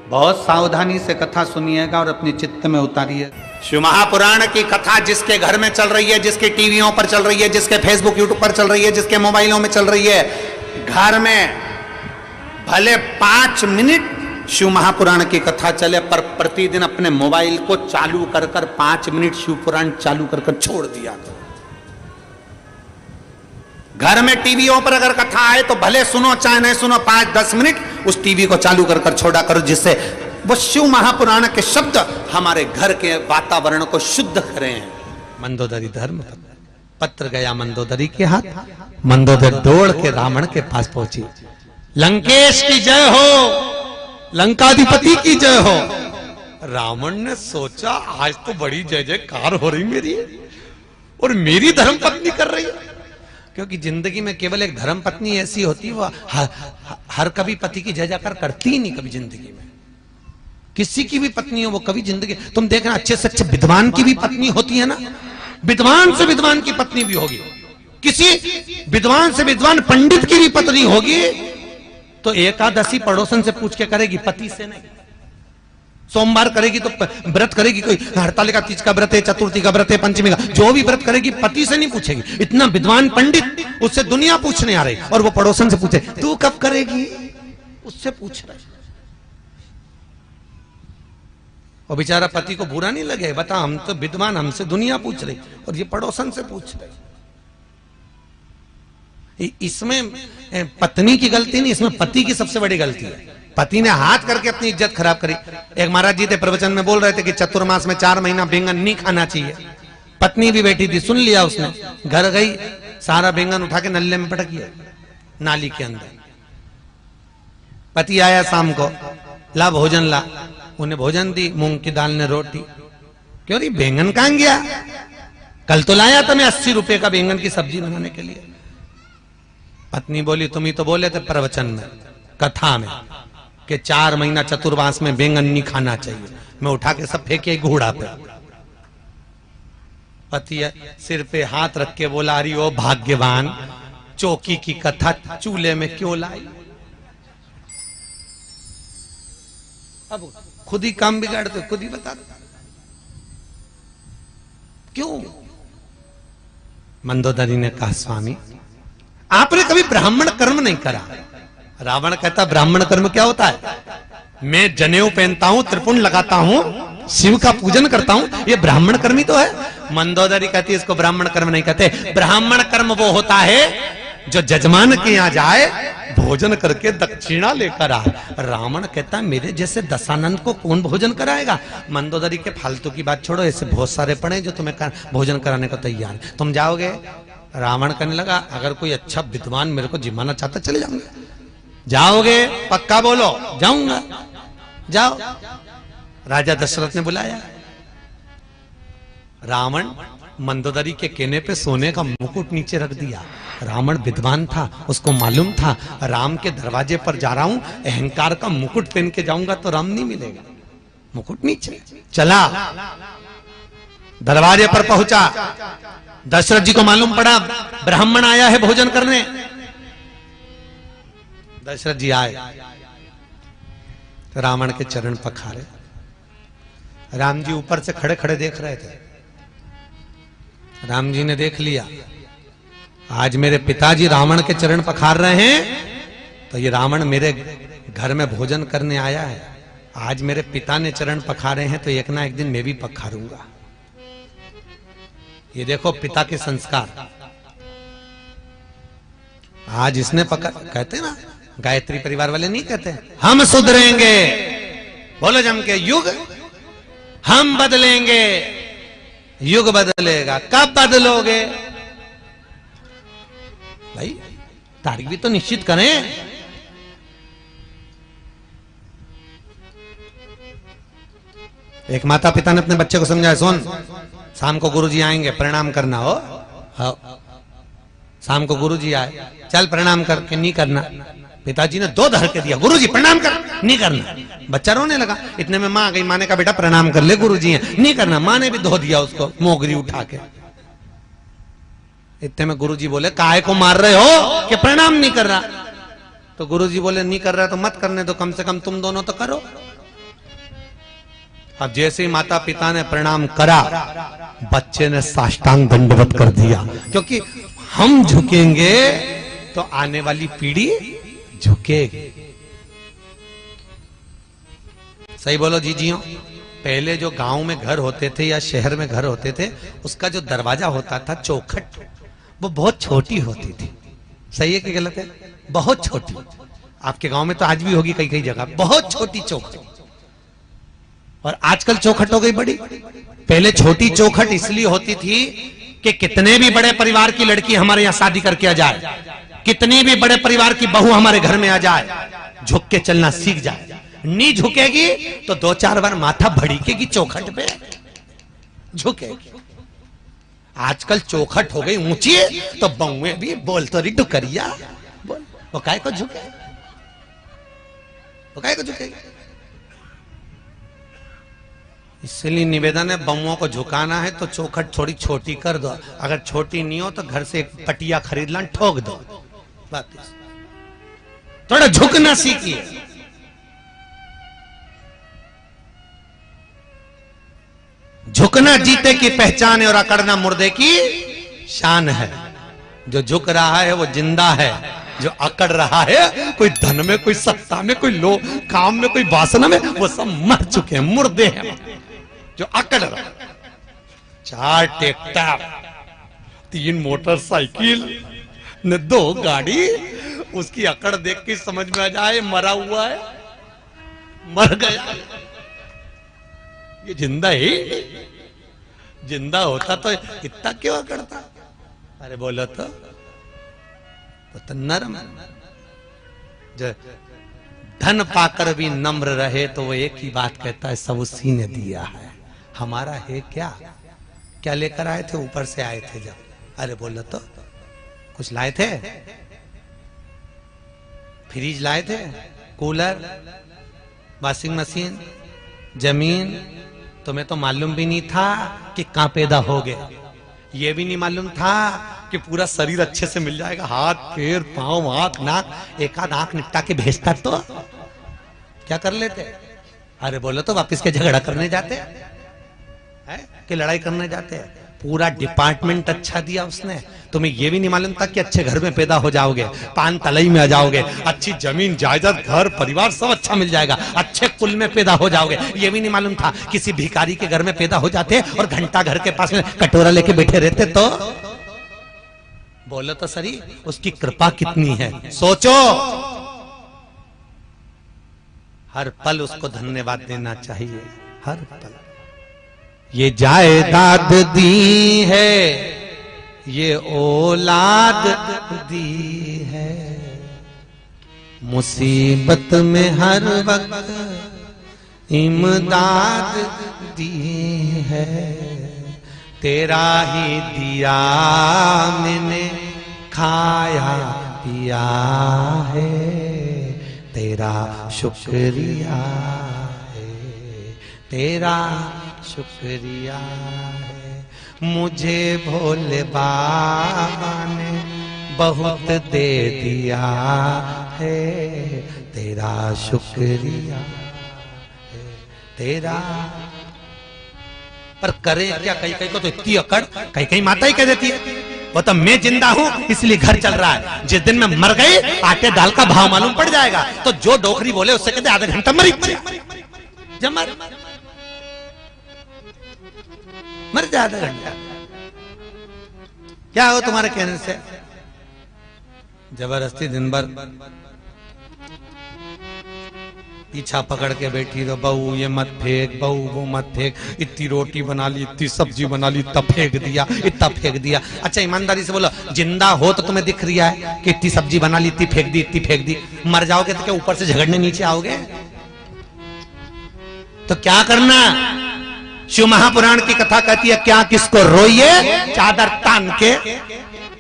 बहुत सावधानी से कथा सुनिएगा और अपने चित्त में उतारिए। शिव महापुराण की कथा जिसके घर में चल रही है, जिसके टीवियों पर चल रही है, जिसके फेसबुक यूट्यूब पर चल रही है, जिसके मोबाइलों में चल रही है, घर में भले 5 मिनट शिव महापुराण की कथा चले, पर प्रतिदिन अपने मोबाइल को चालू कर 5 मिनट शिव पुराण चालू कर छोड़ दिया। घर में टीवियों पर अगर कथा आए तो भले सुनो चाहे नहीं सुनो, 5-10 मिनट उस टीवी को चालू कर छोड़ा करो, जिससे वो शिव महापुराण के शब्द हमारे घर के वातावरण को शुद्ध करें। मंदोदरी धर्म पत्र गया मंदोदरी के हाथ, मंदोदरी दौड़ के रावण के पास पहुंची। लंकेश की जय हो, लंकाधिपति की जय हो। रावण ने सोचा आज तो बड़ी जय जयकार हो रही मेरी, और मेरी धर्म पत्नी कर रही है। क्योंकि जिंदगी में केवल एक धर्म पत्नी ऐसी होती है, वो हर कभी पति की जय जयकार करती ही नहीं कभी जिंदगी में। किसी की भी पत्नी हो वो कभी जिंदगी, तुम देखना अच्छे से अच्छे विद्वान की भी पत्नी होती है ना, विद्वान से विद्वान की पत्नी भी होगी, किसी विद्वान से विद्वान पंडित की भी पत्नी होगी तो एकादशी पड़ोसन से पूछ के करेगी, पति से नहीं। सोमवार करेगी तो व्रत करेगी, कोई हड़तालिका तीज का व्रत है, चतुर्थी का व्रत है, पंचमी का, जो भी व्रत करेगी पति से नहीं पूछेगी। इतना विद्वान पंडित, उससे दुनिया पूछने आ रही और वो पड़ोसन से पूछे तू कब करेगी, उससे पूछ रहे। और बेचारा पति को बुरा नहीं लगे, बता हम तो विद्वान, हमसे दुनिया पूछ रही और ये पड़ोसन से पूछ रहे। इसमें पत्नी की गलती नहीं, इसमें पति की सबसे बड़ी गलती है। पति ने हाथ करके अपनी इज्जत खराब करी। एक महाराज जी थे प्रवचन में बोल रहे थे कि चतुर्मास में 4 महीना बैंगन नहीं खाना चाहिए। पत्नी भी बैठी थी, सुन लिया उसने, घर गई, सारा बैंगन उठा के नल्ले में पटक दिया नाली के अंदर। पति आया शाम को, ला भोजन ला, उन्हें भोजन दी, मूंग की दाल ने रोटी। क्यों रही बैंगन कहां गया, कल तो लाया था मैं 80 रुपए का बैंगन की सब्जी बनाने के लिए। पत्नी बोली तुम ही तो बोले थे प्रवचन में, कथा में, कि 4 महीना चतुर्मास में बैंगन नहीं खाना चाहिए। मैं उठा के सब फेंके घोड़ा पे। पति सिर पे हाथ रख के बोला, अरे ओ भाग्यवान, चौकी की कथा चूल्हे में क्यों लाई। अब खुद ही काम बिगाड़ते, खुद ही बता क्यों। मंदोदरी ने कहा स्वामी आपने कभी ब्राह्मण कर्म नहीं करा। रावण कहता ब्राह्मण कर्म क्या होता है, मैं जनेऊ पहनता हूं, त्रिपुंड लगाता हूं, शिव का पूजन करता हूं, ये ब्राह्मण कर्म ही तो है। मंदोदरी कहती है इसको ब्राह्मण कर्म नहीं कहते, ब्राह्मण कर्म वो होता है जो जजमान के यहाँ जाए, भोजन करके दक्षिणा लेकर आए। रावण कहता मेरे जैसे दशानंद को कौन भोजन कराएगा। मंदोदरी के फालतू की बात छोड़ो, ऐसे बहुत सारे पड़े जो तुम्हें भोजन कराने को तैयार, तुम जाओगे। रावण कहने लगा अगर कोई अच्छा विद्वान मेरे को जिमाना चाहता चले जाऊंगा। जाओगे पक्का बोलो, जाऊंगा, जाओ। राजा दशरथ ने बुलाया। रावण मंदोदरी के कहने पे सोने का मुकुट नीचे रख दिया। रावण विद्वान था, उसको मालूम था राम के दरवाजे पर जा रहा हूं, अहंकार का मुकुट पहन के जाऊंगा तो राम नहीं मिलेगा। मुकुट नीचे चला, दरवाजे पर पहुंचा। दशरथ जी को मालूम पड़ा ब्राह्मण आया है भोजन करने। दशरथ जी आए, रावण के चरण पखारे। राम जी ऊपर से खड़े खड़े देख रहे थे। राम जी ने देख लिया आज मेरे पिताजी रावण के चरण पखार रहे हैं, तो ये रावण मेरे घर में भोजन करने आया है। आज मेरे पिता ने चरण पखारे हैं तो एक ना एक दिन मैं भी पखारूंगा। ये देखो पिता के संस्कार। आज इसने कहते ना, गायत्री परिवार वाले नहीं कहते हम सुधरेंगे, बोलो जम के, युग हम बदलेंगे, युग बदलेगा। कब बदलोगे भाई, तारीख भी तो निश्चित करें। एक माता पिता ने अपने बच्चे को समझाया, सुन शाम को गुरुजी आएंगे, प्रणाम करना हो। हाँ, शाम को गुरुजी आए, चल प्रणाम करके नहीं करना। पिताजी ने 2 धर के दिया, गुरुजी प्रणाम कर, नहीं करना। बच्चा रोने लगा। इतने में मां आ गई, मां ने कहा बेटा प्रणाम कर ले, गुरुजी हैं, नहीं करना। मां ने भी धो दिया उसको मोगरी उठा के। इतने में गुरुजी बोले काहे को मार रहे हो कि प्रणाम नहीं कर रहा। तो गुरुजी बोले नहीं कर रहा तो मत करने दो, कम से कम तुम दोनों तो करो। अब जैसे ही माता पिता ने प्रणाम करा, बच्चे ने साष्टांग दंडवत कर दिया, क्योंकि हम झुकेंगे तो आने वाली पीढ़ी झुकेगी। सही बोलो जीजियों। पहले जो गांव में घर होते थे या शहर में घर होते थे, उसका जो दरवाजा होता था चौखट, वो बहुत छोटी होती थी। सही है कि गलत है? बहुत छोटी। आपके गांव में तो आज भी होगी कई कई जगह, बहुत छोटी चौखट। और आजकल चौखट हो गई बड़ी। पहले छोटी चौखट इसलिए होती थी कि कितने भी बड़े परिवार की लड़की हमारे यहां शादी करके आ जाए, कितनी भी बड़े परिवार की बहू हमारे घर में आ जाए, झुक के चलना सीख जाए। नहीं झुकेगी तो 2-4 बार माथा भड़केगी चौखट पे, झुकेगी। आजकल चौखट हो गई ऊंची, तो बहुएं भी बोल तो रही डुकरिया बोल, वो काय को झुके, वो काय को झुकेगी। इसलिए निवेदन है, बहुओं को झुकाना है तो चौखट थोड़ी छोटी कर दो। अगर छोटी नहीं हो तो घर से एक पटिया खरीद ला, ठोक दो। वापिस थोड़ा झुकना सीखिए। झुकना जीते की पहचान है और अकड़ना मुर्दे की शान है। जो झुक रहा है वो जिंदा है, जो अकड़ रहा है कोई धन में, कोई सत्ता में, कोई लो काम में, कोई वासना में, वो सब मर चुके हैं, मुर्दे हैं। जो अकड़ रहा, 4 ट्रैक्टर, 3 मोटरसाइकिल न 2 गाड़ी, उसकी अकड़ देख के समझ में आ जाए मरा हुआ है, मर गया। ये जिंदा ही, जिंदा होता तो इतना क्यों अकड़ता? अरे बोलो तो नरम। जो धन पाकर भी नम्र रहे तो वो एक ही बात कहता है, सब उसी ने दिया है, हमारा है क्या? क्या लेकर आए थे? ऊपर से आए थे जब। अरे बोलो तो कुछ लाए थे? फ्रिज लाए थे, कूलर, वॉशिंग मशीन, जमीन। तुम्हें तो मालूम भी नहीं था कि कहां पैदा हो गए, ये भी नहीं मालूम था कि पूरा शरीर अच्छे से मिल जाएगा, हाथ पैर पांव आंख नाक, एक आध आंख निपटा के भेजता तो क्या कर लेते? अरे बोलो तो वापिस के झगड़ा करने जाते हैं कि लड़ाई करने जाते हैं? पूरा डिपार्टमेंट अच्छा दिया उसने। तुम्हें यह भी नहीं मालूम था कि अच्छे घर में पैदा हो जाओगे, पान तलई में आ जाओगे, अच्छी जमीन जायदाद घर परिवार सब अच्छा मिल जाएगा, अच्छे कुल में पैदा हो जाओगे। ये भी नहीं मालूम था किसी भिखारी के घर में पैदा हो जाते और घंटा घर के पास में कटोरा लेके बैठे रहते तो? बोलो तो सही, उसकी कृपा कितनी है, सोचो। हर पल उसको धन्यवाद देना चाहिए, हर पल। ये जायदाद दी है, ये औलाद दी है, मुसीबत में हर वक्त इमदाद दी है, तेरा ही दिया मैंने खाया पिया है, तेरा शुक्रिया है, तेरा शुक्रिया है। मुझे भोले बाबा ने बहुत दे दिया है, तेरा शुक्रिया है, तेरा। पर करे क्या? कई कई को तो इतनी अकड़, कई कई माता ही कह देती है वो तो मैं जिंदा हूं इसलिए घर चल रहा है, जिस दिन मैं मर गई आटे दाल का भाव मालूम पड़ जाएगा। तो जो डोकरी बोले उससे कहते आधा घंटा मरी जब मर जा, आधा घंटा क्या हो तुम्हारे कहने से? जबरदस्ती दिन भर पीछा पकड़ के बैठी तो बहू ये मत फेंक, बहू वो मत फेंक, इतनी रोटी बना ली, इतनी सब्जी बना ली, इतना फेंक दिया, इतना फेंक दिया। अच्छा ईमानदारी से बोलो, जिंदा हो तो तुम्हें दिख रहा है कि इतनी सब्जी बना ली, इतनी फेंक दी, इतनी फेंक दी। मर जाओगे तो क्या ऊपर से झगड़ने नीचे आओगे? तो क्या करना? शिव महापुराण की कथा कहती है, क्या किसको रोइए चादर तान के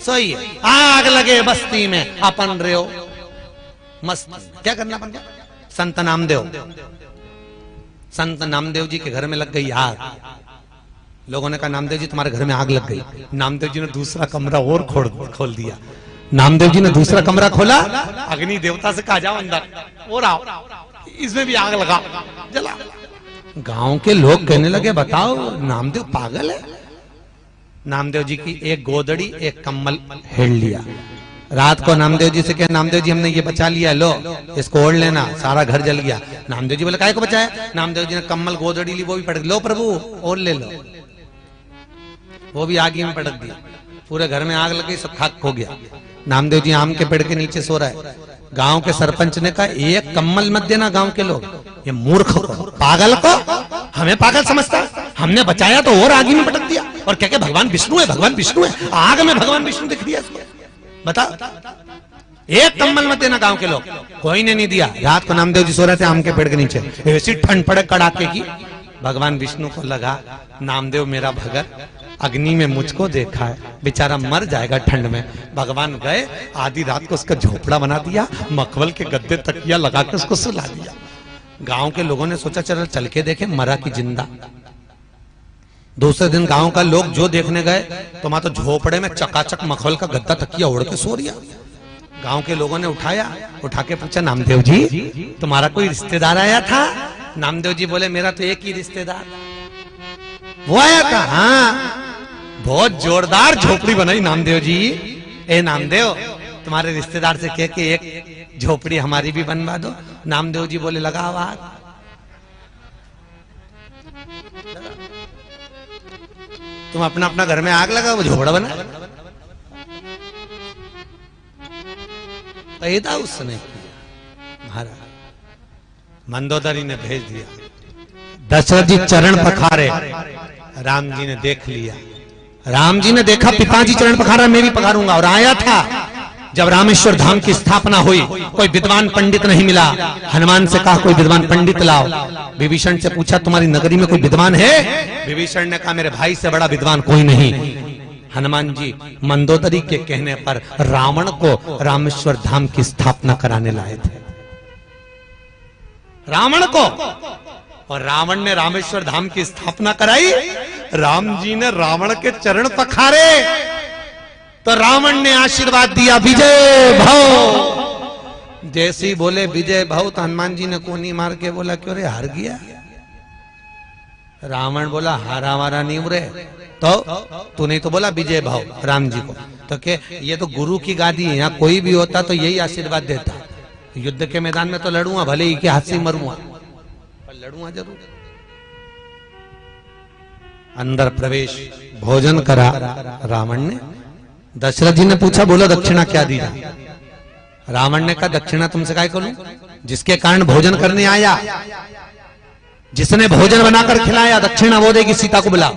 सोइए, आग लगे बस्ती में अपन रहो मस्त। क्या करना पड़ेगा? संत नामदेव जी के घर में लग गई आग। लोगों ने कहा नामदेव जी तुम्हारे घर में आग लग गई। नामदेव जी ने दूसरा कमरा और खोल दिया। नामदेव जी ने दूसरा कमरा खोला, अग्नि देवता से कहा जाओ अंदर और आओ, इसमें भी आग लगा, जला। गांव के लोग कहने लगे बताओ नामदेव पागल है। नामदेव जी की एक गोदड़ी एक कम्बल हेड़ लिया। रात को नामदेव जी से कहा नामदेव जी हमने ये बचा लिया, लो इसको ओढ़ लेना, सारा घर जल गया। नामदेव जी बोले काहे को बचाया? नामदेव जी ने कम्बल गोदड़ी ली, वो भी पटक, लो प्रभु ओढ़ ले लो, वो भी आग में पटक दिया। पूरे घर में आग लग गई, सब खाक हो गया। नामदेव जी आम के पेड़ के नीचे सो रहा है। गांव के सरपंच ने कहा एक कम्बल मत देना गांव के लोग, ये मूर्ख को, पागल को हमें पागल समझता है, हमने बचाया तो और आग में पटक दिया, और क्या क्या भगवान विष्णु है, भगवान विष्णु है, आग में भगवान विष्णु दिख दिया। बता, एक कम्बल मत देना गांव के लोग, कोई ने नहीं दिया। रात को नामदेव जी सो रहे थे आम के पेड़ के नीचे, ऐसी ठंड पड़े कड़ाके की। भगवान विष्णु को लगा नामदेव मेरा भगत अग्नि में मुझको देखा है, बेचारा मर जाएगा ठंड में। भगवान गए, आधी रात को उसका झोपड़ा बना दिया, मखमल के गद्दे तकिया लगा के उसको सुला दिया। गांव के लोगों ने सोचा चल के देखे, मरा कि जिंदा। दूसरे दिन गांव का लोग जो देखने गए तो मां तो झोपड़े में चकाचक मखमल का गद्दा तकिया ओढ़ के सो रिया। गांव के लोगों ने उठा के पूछा नामदेव जी तुम्हारा कोई रिश्तेदार आया था? नामदेव जी बोले मेरा तो एक ही रिश्तेदार वो आया था। हाँ, बहुत जोरदार झोपड़ी बनाई नामदेव जी। ए नामदेव तुम्हारे रिश्तेदार से कह के एक झोपड़ी हमारी भी बनवा दो। नामदेव जी बोले लगा आवाज। तुम अपना अपना घर में आग लगा, वो झोपड़ा बना। पैदा उसने किया। महाराज मंदोदरी ने भेज दिया। दशरथ जी चरण पखारे, राम जी ने देख लिया। राम जी ने देखा पिताजी चरण पखारा, मैं भी पखारूंगा। और आया था जब रामेश्वर धाम की स्थापना हुई, कोई विद्वान पंडित नहीं मिला। हनुमान से कहा कोई विद्वान पंडित लाओ। विभीषण से पूछा तुम्हारी नगरी में कोई विद्वान है? विभीषण ने कहा मेरे भाई से बड़ा विद्वान कोई नहीं। हनुमान जी मंदोदरी के कहने पर रावण को रामेश्वर धाम की स्थापना कराने लाए थे। रावण को, और रावण ने रामेश्वर धाम की स्थापना कराई। राम जी ने रावण के चरण पखारे तो रावण ने आशीर्वाद दिया विजय भव। जैसे ही बोले विजय भव तो हनुमान जी ने कोनी मार के बोला क्यों रे हार गया? रावण बोला हारा वारा नहीं उरे, तो तू नहीं तो बोला विजय भव राम जी को। तो के ये तो गुरु की गादी है, यहाँ कोई भी होता तो यही आशीर्वाद देता। युद्ध के मैदान में तो लड़ूंगा, भले ही के हाथ से मरूंगा, पर लड़ूंगा जरूर। अंदर प्रवेश भोजन करा रावण ने। दशरथ जी ने पूछा बोलो दक्षिणा क्या दी? रावण ने कहा दक्षिणा तुमसे काय करूं? जिसके कारण भोजन करने आया, जिसने भोजन बनाकर खिलाया, दक्षिणा वो देगी। सीता को बुला।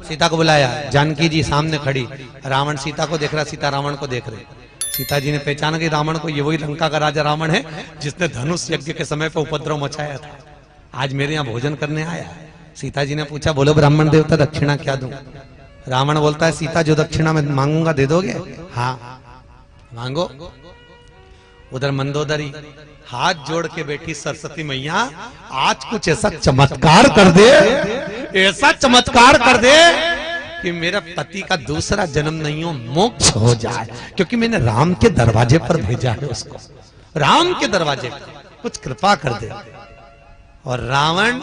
सीता को बुलाया। जानकी जी सामने खड़ी, रावण सीता को देख रहा, सीता रावण को देख रहे। सीता जी ने पहचाना कि रावण को, ये वही लंका का राजा रावण है जिसने धनुष यज्ञ के समय पर उपद्रव मचाया था, आज मेरे यहाँ भोजन करने आया। सीता जी ने पूछा बोलो ब्राह्मण देवता दक्षिणा क्या दूं? रावण बोलता है सीता जो दक्षिणा मैं मांगूंगा दे दोगे? हाँ मांगो। उधर मंदोदरी हाथ जोड़ के बैठी, सरस्वती मैया आज कुछ ऐसा चमत्कार कर दे, ऐसा चमत्कार कर दे कि मेरा पति का दूसरा जन्म नहीं हो, मोक्ष हो जाए, क्योंकि मैंने राम के दरवाजे पर भेजा है उसको, राम के दरवाजे पर कुछ कृपा कर दे। और रावण,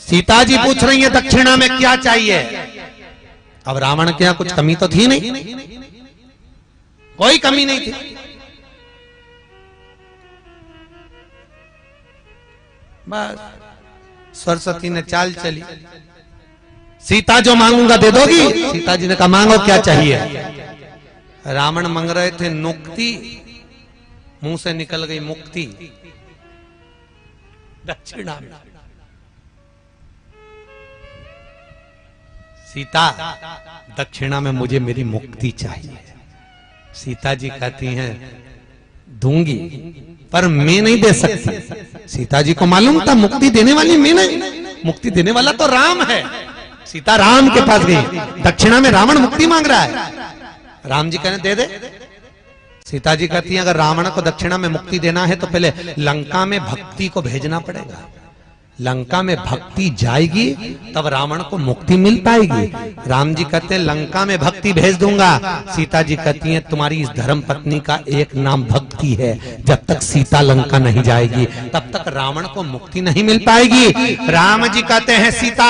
सीता जी पूछ रही है दक्षिणा में क्या चाहिए? अब रावण के यहां कुछ कमी तो थी नहीं, कोई कमी नहीं थी। बस सरस्वती ने चाल चली, सीता जो मांगूंगा दे दोगी? सीता जी ने कहा मांगो क्या चाहिए? रावण मांग रहे थे मुक्ति, मुंह से निकल गई मुक्ति दक्षिणा में। सीता दक्षिणा में मुझे मेरी मुक्ति चाहिए। सीता जी कहती हैं दूंगी पर मैं नहीं दे सकती। सीता जी को मालूम था मुक्ति देने वाली मैं नहीं, मुक्ति देने वाला तो राम है। सीता राम के पास गई, दक्षिणा में रावण मुक्ति मांग रहा है। राम जी कहने दे दे। सीता जी कहती हैं अगर रावण को दक्षिणा में मुक्ति देना है तो पहले लंका में भक्ति को भेजना पड़ेगा। लंका में भक्ति जाएगी तब रावण को मुक्ति मिल पाएगी। राम जी कहते हैं लंका में भक्ति भेज दूंगा। सीता जी कहती हैं तुम्हारी इस धर्म पत्नी का एक नाम भक्ति है, जब तक सीता लंका नहीं जाएगी तब तक रावण को मुक्ति नहीं मिल पाएगी। राम जी कहते हैं सीता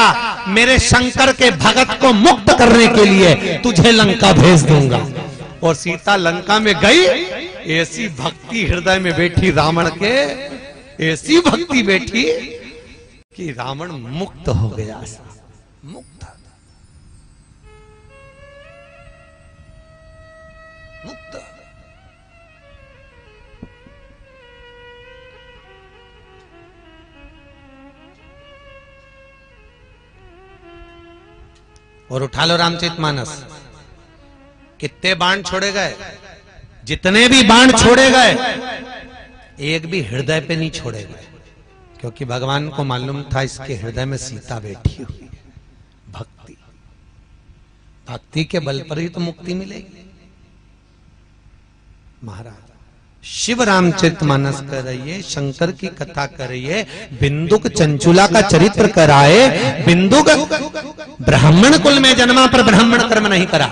मेरे शंकर के भगत को मुक्त करने के लिए तुझे लंका भेज दूंगा। और सीता लंका में गई, ऐसी भक्ति हृदय में बैठी रावण के, ऐसी भक्ति बैठी कि रावण मुक्त हो गया। मुक्त मुक्त। और उठा लो रामचरितमानस, कितने बाण छोड़े गए, जितने भी बाण छोड़े गए एक भी हृदय पे नहीं छोड़े गए, क्योंकि भगवान को मालूम था इसके हृदय में सीता बैठी हुई है। भक्ति, भक्ति के बल पर ही तो मुक्ति मिलेगी। महाराज शिव रामचरितमानस कर रही है, शंकर की कथा कर रही है, बिंदुक चंचुला का चरित्र कराए। बिंदुक ब्राह्मण कुल में जन्मा पर ब्राह्मण कर्म नहीं करा,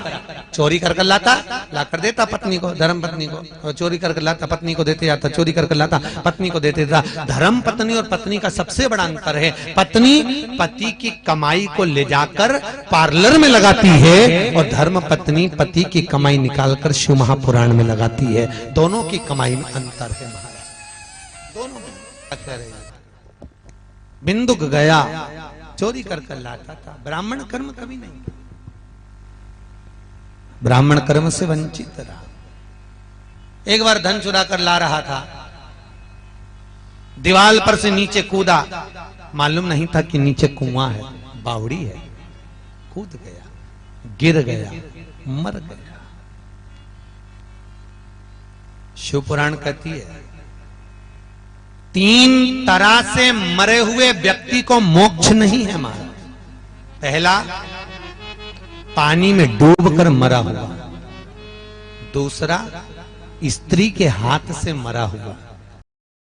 चोरी कर लाता, ला कर देता पत्नी को, धर्म पत्नी को, और चोरी कर लाता पत्नी को देते जाता, चोरी कर लाता पत्नी को देते जाता। धर्म पत्नी और पत्नी का सबसे बड़ा अंतर है, पत्नी पति की कमाई को ले जाकर पार्लर में लगाती है और धर्म पत्नी पति की कमाई निकालकर शिव महापुराण में लगाती है। दोनों की कमाई में अंतर है महाराज, दोनों में। बिंदुक गया चोरी कर लाता था, ब्राह्मण कर्म कभी नहीं, ब्राह्मण कर्म से वंचित रहा। एक बार धन चुरा कर ला रहा था, दीवार पर से नीचे कूदा, मालूम नहीं था कि नीचे कुआं है, बावड़ी है, कूद गया, गिर गया, मर गया। शिव पुराण कहती है 3 तरह से मरे हुए व्यक्ति को मोक्ष नहीं है महाराज। पहला, पानी में डूबकर मरा हुआ। दूसरा, स्त्री के हाथ से मरा हुआ।